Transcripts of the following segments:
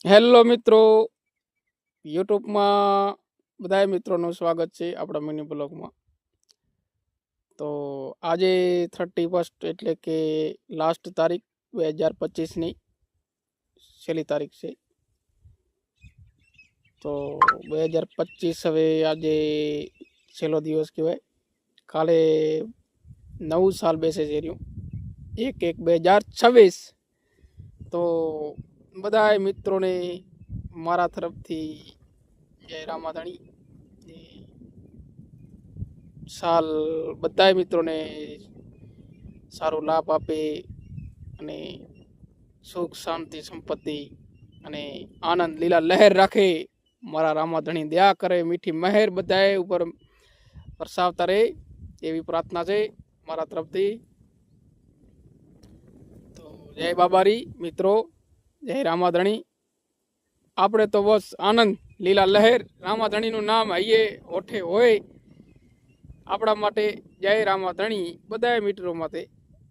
Hello મિત્રો, યુટ્યુબમાં બધા મિત્રોનું સ્વાગત છે આપણા મિની બ્લોગમાં. તો આજે 31 એટલે કે લાસ્ટ તારીખ 2025ની છેલ્લી તારીખ છે. તો 2025 હવે આજે છેલ્લો દિવસ કહેવાય. કાલે નવું સાલ બેસે છે રહ્યું 1/1/2026. તો બધા મિત્રોને મારા તરફથી જય રામાધણી. સાલ બધા મિત્રોને સારો લાભ આપે અને સુખ શાંતિ સંપત્તિ અને આનંદ લીલા લહેર રાખે. મારા રામાધણી દયા કરે, મીઠી મહેર બધાએ ઉપર વરસાવતા રહે એવી પ્રાર્થના છે મારા તરફથી. તો જય બાબારી મિત્રો, જય રામાધણી. આપણે તો બસ આનંદ લીલા લહેર, રામાધણીનું નામ હૈયે ઓઠે હોય આપણા માટે. જય રામાધણી બધા મિત્રો માટે.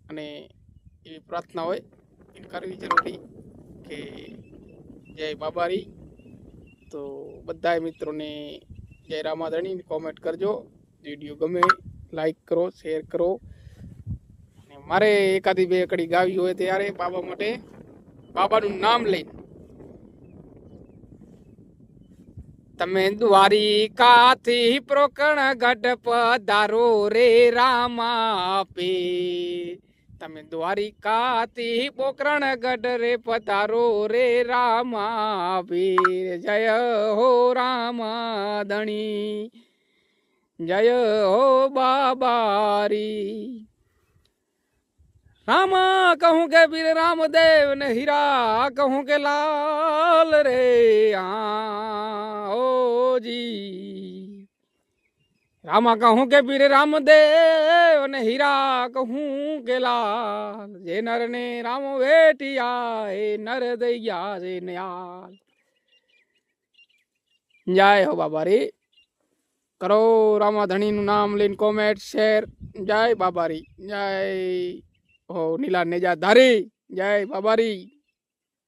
અને એવી પ્રાર્થના હોય એ કરવી જરૂરી કે જય બાબારી. તો બધા મિત્રોને જય રામાધણી કોમેન્ટ કરજો. વિડીયો ગમે લાઈક કરો, શેર કરો. અને મારે એકાદી બે કડી ગાવી હોય ત્યારે બાબા માટે, બાબાનું નામ લઈને. તમે દ્વારિકાથી પ્રોકણ ગઢ પધારો રે રામા પે. તમે દ્વારિકાથી પોકરણ ગઢ રે પધારો રે રામા પીર. જય હો રામાધણી, જય હો બાબારી. રામા કહું કે વીર રામદેવ ને હીરા કહું કે લાલ રે. જી રામા કહું કે વીર રામદેવ ને હીરા કહું કે લાલ. જે નર ને રામ વેટિયા એ નર દૈયા છે નયાલ. જય હો બાબારી. કરો રામાધણીનું નામ લઈને કોમેન્ટ શેર. જય બાબારી, જય હો નીલા નેજા ધારી. જય બાબારી,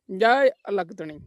જય અલગ ધણી.